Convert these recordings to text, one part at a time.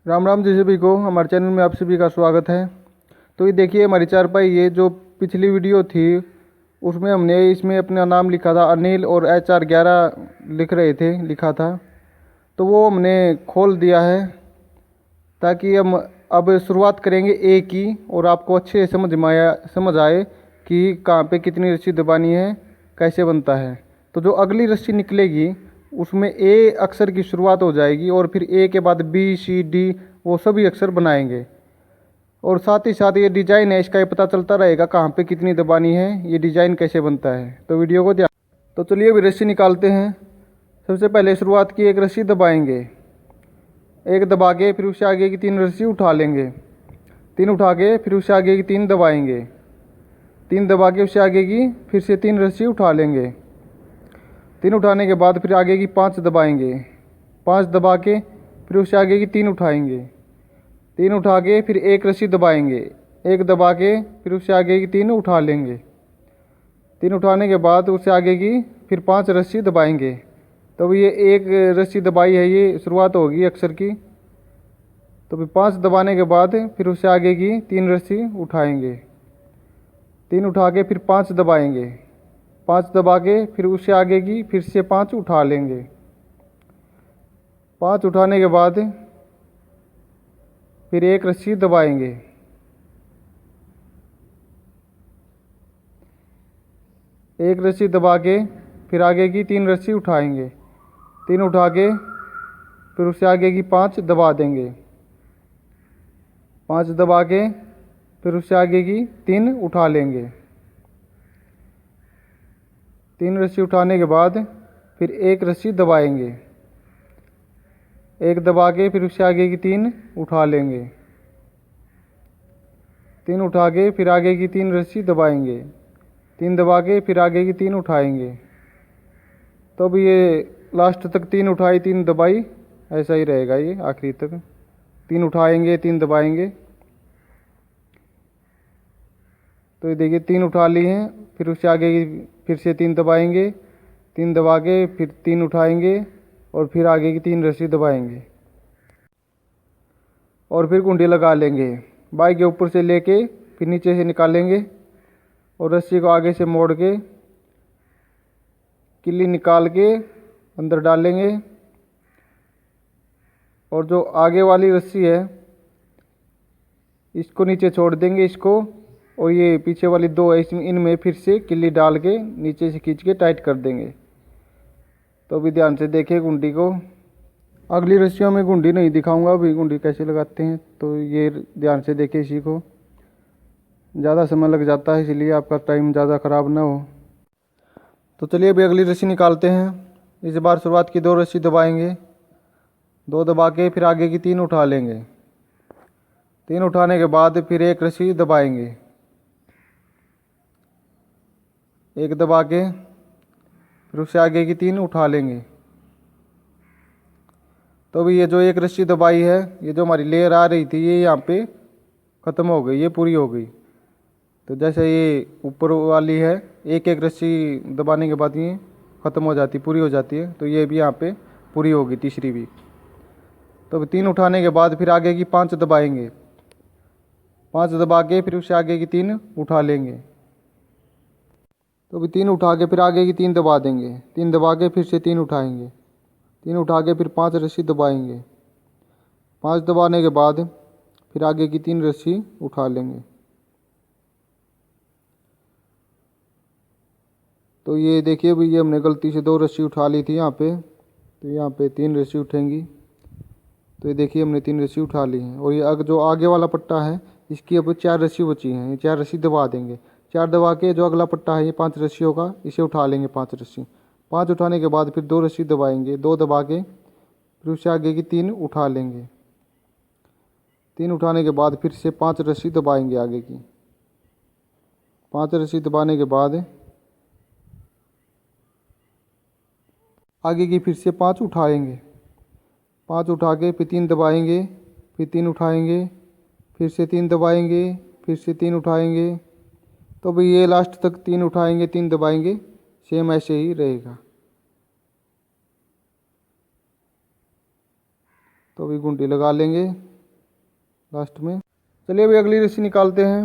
राम राम जी सभी को हमारे चैनल में आप सभी का स्वागत है। तो ये देखिए हमारी चारपाई, ये जो पिछली वीडियो थी उसमें हमने इसमें अपना नाम लिखा था अनिल और HR11 लिखा था। तो वो हमने खोल दिया है ताकि हम अब शुरुआत करेंगे ए की, और आपको अच्छे से समझ आए कि कहाँ पे कितनी रस्सी दबानी है, कैसे बनता है। तो जो अगली रस्सी निकलेगी उसमें ए अक्षर की शुरुआत हो जाएगी और फिर ए के बाद B C D वो सभी अक्षर बनाएंगे। और साथ ही साथ ये डिजाइन है, इसका ये पता चलता रहेगा कहाँ पे कितनी दबानी है, ये डिजाइन कैसे बनता है। तो वीडियो को ध्यान। तो चलिए अभी रस्सी निकालते हैं। सबसे पहले शुरुआत की एक रस्सी दबाएंगे, एक दबा के फिर उससे आगे की 3 रस्सी उठा लेंगे, 3 उठा के फिर उससे आगे की 3 दबाएंगे, 3 दबा के उससे आगे की फिर से 3 रस्सी उठा लेंगे, 3 उठाने के बाद फिर आगे की 5 दबाएंगे, 5 दबा के फिर उससे आगे की 3 उठाएंगे, 3 उठा के फिर एक रस्सी दबाएंगे, 1 दबा के फिर उससे आगे की 3 उठा लेंगे, 3 उठाने के बाद उससे आगे की फिर 5 रस्सी दबाएंगे। तो ये एक रस्सी दबाई है, ये शुरुआत होगी अक्षर की। तो फिर 5 दबाने के बाद फिर उससे आगे की 3 रस्सी उठाएंगे, 3 उठा के फिर 5 दबाएंगे, 5 दबा के फिर उससे आगे की फिर से 5 उठा लेंगे, 5 उठाने के बाद फिर एक रस्सी दबाएंगे, एक रस्सी दबा के फिर आगे की 3 रस्सी उठाएंगे, 3 उठा के फिर उससे आगे की 5 दबा देंगे, 5 दबा के फिर उससे आगे की 3 उठा लेंगे, 3 रस्सी उठाने के बाद फिर एक रस्सी दबाएंगे, 1 दबा के फिर उससे आगे की 3 उठा लेंगे, 3 उठा के फिर आगे की 3 रस्सी दबाएंगे, 3 दबा के फिर आगे की 3 उठाएंगे। तो अब ये लास्ट तक 3 उठाई 3 दबाई, ऐसा ही रहेगा ये आखिरी तक। 3 उठाएंगे 3 दबाएंगे। तो ये देखिए 3 उठा ली हैं, फिर उससे आगे की फिर से 3 दबाएंगे, 3 दबा के फिर 3 उठाएंगे और फिर आगे की 3 रस्सी दबाएंगे और फिर कुंडी लगा लेंगे। बाई के ऊपर से लेके फिर नीचे से निकालेंगे और रस्सी को आगे से मोड़ के किल्ली निकाल के अंदर डालेंगे। और जो आगे वाली रस्सी है इसको नीचे छोड़ देंगे इसको, और ये पीछे वाली 2 है इनमें फिर से किल्ली डाल के नीचे से खींच के टाइट कर देंगे। तो अभी ध्यान से देखिए गुंडी को। अगली रस्सियों में गुंडी नहीं दिखाऊंगा अभी, गुंडी कैसे लगाते हैं, तो ये ध्यान से देखिए इसी को। ज़्यादा समय लग जाता है इसलिए आपका टाइम ज़्यादा ख़राब ना हो। तो चलिए अभी अगली रस्सी निकालते हैं। इस बार शुरुआत की 2 रस्सी दबाएंगे, 2 दबा के फिर आगे की 3 उठा लेंगे, 3 उठाने के बाद फिर एक रस्सी दबाएंगे, 1 दबा के फिर उससे आगे की 3 उठा लेंगे। तो अभी ये जो एक रस्सी दबाई है, ये जो हमारी लेयर आ रही थी ये यहाँ पे ख़त्म हो गई, ये पूरी हो गई। तो जैसे ये ऊपर वाली है, एक एक रस्सी दबाने के बाद ये ख़त्म हो जाती, पूरी हो जाती है। तो ये भी यहाँ पे पूरी होगी, तीसरी भी। तो अभी 3 उठाने के बाद फिर आगे की 5 दबाएंगे, 5 दबा के फिर उससे आगे की 3 उठा लेंगे। तो अभी 3 उठा के फिर आगे की 3 दबा देंगे, 3 दबा के फिर से 3 उठाएंगे, 3 उठा के फिर 5 रस्सी दबाएंगे, 5 दबाने के बाद फिर आगे की 3 रस्सी उठा लेंगे। तो ये देखिए भाई, ये हमने गलती से 2 रस्सी उठा ली थी यहाँ पे, तो यहाँ पे 3 रस्सी उठेंगी। तो ये देखिए हमने 3 रस्सी उठा ली हैं। और ये जो आगे वाला पट्टा है इसकी अब 4 रस्सी बची हैं, ये 4 रस्सी दबा देंगे। 4 दबा के जो अगला पट्टा है ये 5 रस्सियों का, इसे उठा लेंगे 5 रस्सी। 5 उठाने के बाद फिर 2 रस्सी दबाएंगे, 2 दबा के फिर उससे आगे की 3 उठा लेंगे, 3 उठाने के बाद फिर से 5 रस्सी दबाएंगे आगे की। 5 रस्सी दबाने के बाद आगे की फिर से 5 उठाएंगे, 5 उठा के फिर 3 दबाएंगे, फिर 3 उठाएंगे, फिर से 3 दबाएंगे, फिर से 3 उठाएंगे। तो भाई ये लास्ट तक 3 उठाएंगे 3 दबाएंगे, सेम ऐसे ही रहेगा। तो अभी गुंडी लगा लेंगे। लास्ट में। चलिए अभी अगली रस्सी निकालते हैं।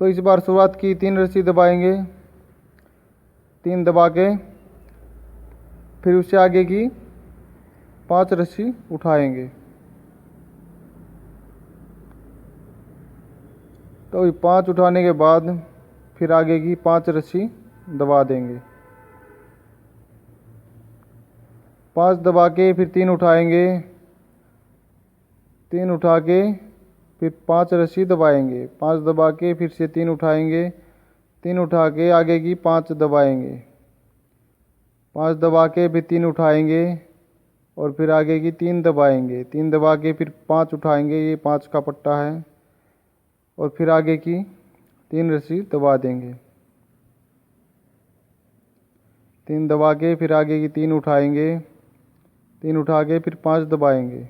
तो इस बार शुरुआत की 3 रस्सी दबाएंगे, 3 दबा के फिर उससे आगे की 5 रस्सी उठाएंगे। तो 5 उठाने के बाद फिर आगे की 5 रस्सी दबा देंगे। 5 दबा के फिर 3 उठाएंगे, 3 उठा के फिर 5 रस्सी दबाएंगे। 5 दबा के फिर से 3 उठाएंगे, 3 उठा के आगे की 5 दबाएंगे। 5 दबा के फिर 3 उठाएंगे और फिर आगे की 3 दबाएंगे। 3 दबा के फिर 5 उठाएंगे, ये 5 का पट्टा है, और फिर आगे की 3 रस्सी दबा देंगे। 3 दबा के फिर आगे की 3 उठाएंगे, 3 उठा के फिर 5 दबाएंगे।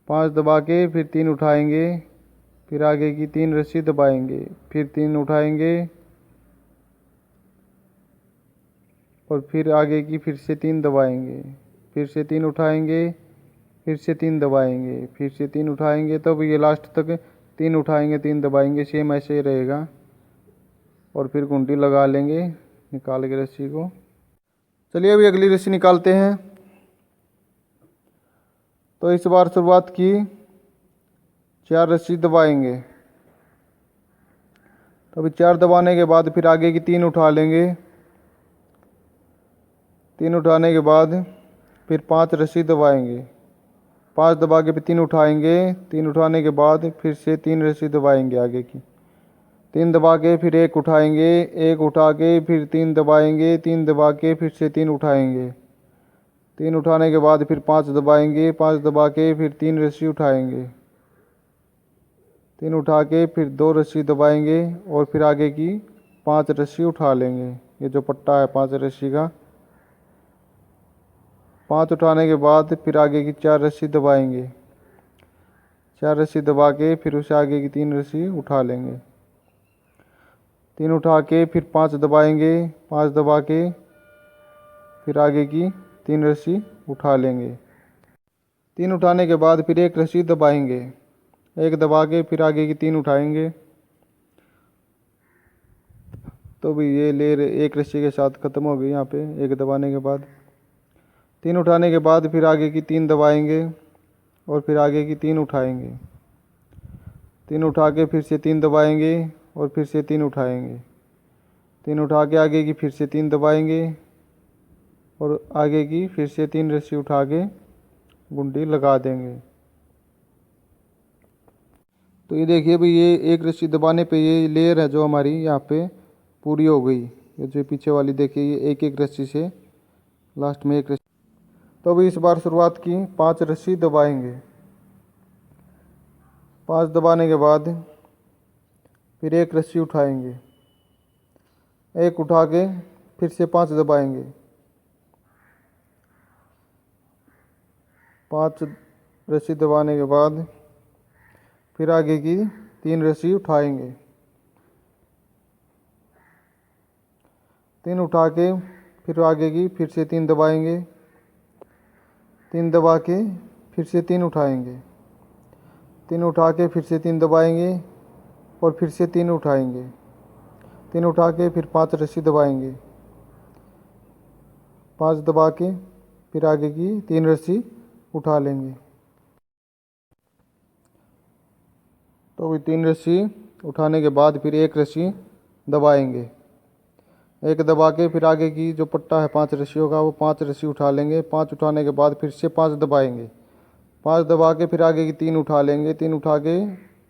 5 दबा के फिर 3 उठाएंगे, फिर आगे की 3 रस्सी दबाएंगे, फिर 3 उठाएंगे और फिर आगे की फिर से 3 दबाएंगे, फिर से 3 उठाएंगे, फिर से 3 दबाएंगे, फिर से 3 उठाएंगे। तब ये लास्ट तक 3 उठाएंगे, 3 दबाएंगे, सेम ऐसे ही रहेगा। और फिर घुंडी लगा लेंगे निकाल के रस्सी को। चलिए अभी अगली रस्सी निकालते हैं। तो इस बार शुरुआत की 4 रस्सी दबाएंगे। तो अभी 4 दबाने के बाद फिर आगे की 3 उठा लेंगे। 3 उठाने के बाद फिर 5 रस्सी दबाएंगे। 5 दबा के फिर 3 उठाएंगे। 3 उठाने के बाद फिर से 3 रस्सी दबाएंगे आगे की। 3 दबा के फिर 1 उठाएंगे, 1 उठा के फिर 3 दबाएंगे, 3 दबा के फिर से 3 उठाएंगे। 3 उठाने के बाद फिर 5 दबाएंगे, 5 दबा के फिर 3 रस्सी उठाएंगे। 3 उठा के फिर 2 रस्सी दबाएंगे और फिर आगे की 5 रस्सी उठा लेंगे। ये जो पट्टा है 5 रस्सी का, 5 उठाने के बाद फिर आगे की 4 रस्सी दबाएंगे। 4 रस्सी दबा के फिर उसे आगे की 3 रस्सी उठा लेंगे। 3 उठा के फिर 5 दबाएंगे, 5 दबा के फिर आगे की 3 रस्सी उठा लेंगे। 3 उठाने के बाद फिर 1 रस्सी दबाएंगे। 1 दबा के फिर आगे की 3 उठाएंगे। तो भी ये लेर 1 रस्सी के साथ ख़त्म हो गई। यहाँ पे 1 दबाने के बाद 3 उठाने के बाद फिर आगे की 3 दबाएंगे और फिर आगे की 3 उठाएंगे। 3 उठा के फिर से 3 दबाएंगे और फिर से 3 उठाएंगे। 3 उठा के आगे की फिर से 3 दबाएंगे और आगे की फिर से 3 रस्सी उठा के गुंडी लगा देंगे। तो ये देखिए भाई, ये 1 रस्सी दबाने पे ये लेयर है जो हमारी यहाँ पे पूरी हो गई। ये जो पीछे वाली देखिए, ये 1-1 रस्सी से लास्ट में 1 रस्सी। तो अभी इस बार शुरुआत की 5 रस्सी दबाएंगे। 5 दबाने के बाद फिर 1 रस्सी उठाएंगे। 1 उठा के फिर से 5 दबाएंगे। 5 रस्सी दबाने के बाद फिर आगे की 3 रस्सी उठाएंगे। 3 उठा के फिर आगे की फिर से 3 दबाएंगे। 3 दबा के फिर से 3 उठाएंगे। 3 उठा के फिर से 3 दबाएंगे और फिर से 3 उठाएंगे। 3 उठा के फिर 5 रस्सी दबाएंगे। 5 दबा के फिर आगे की 3 रस्सी उठा लेंगे। तो भी 3 रस्सी उठाने के बाद फिर 1 रस्सी दबाएंगे। 1 दबा के फिर आगे की जो पट्टा है 5 रस्सियों का, वो 5 रस्सी उठा लेंगे। 5 उठाने के बाद फिर से 5 दबाएंगे। 5 दबा के फिर आगे की 3 उठा लेंगे। 3 उठा के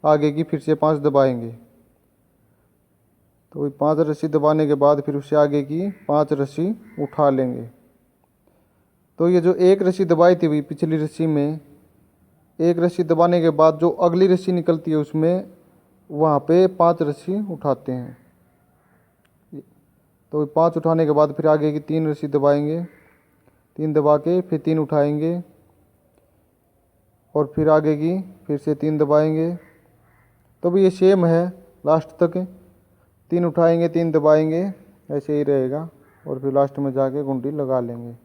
आगे की फिर से 5 दबाएंगे। तो 5 रस्सी दबाने के बाद फिर उससे आगे की 5 रस्सी उठा लेंगे। तो ये जो 1 रस्सी दबाई थी भाई पिछली रस्सी में, 1 रस्सी दबाने के बाद जो अगली रस्सी निकलती है उसमें वहाँ पे 5 रस्सी उठाते हैं। तो 5 उठाने के बाद फिर आगे की 3 रस्सी दबाएंगे। 3 दबा के फिर 3 उठाएंगे और फिर आगे की फिर से 3 दबाएंगे। तो भी ये सेम है लास्ट तक, 3 उठाएंगे 3 दबाएंगे, ऐसे ही रहेगा और फिर लास्ट में जाके गुंडी लगा लेंगे।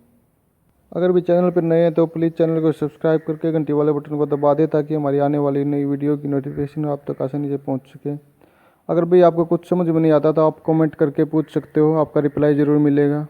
अगर भी चैनल पर नए हैं तो प्लीज़ चैनल को सब्सक्राइब करके घंटी वाले बटन को दबा दें ताकि हमारी आने वाली नई वीडियो की नोटिफिकेशन आप तक आसानी से पहुंच सके। अगर भाई आपको कुछ समझ में नहीं आता तो आप कमेंट करके पूछ सकते हो, आपका रिप्लाई ज़रूर मिलेगा।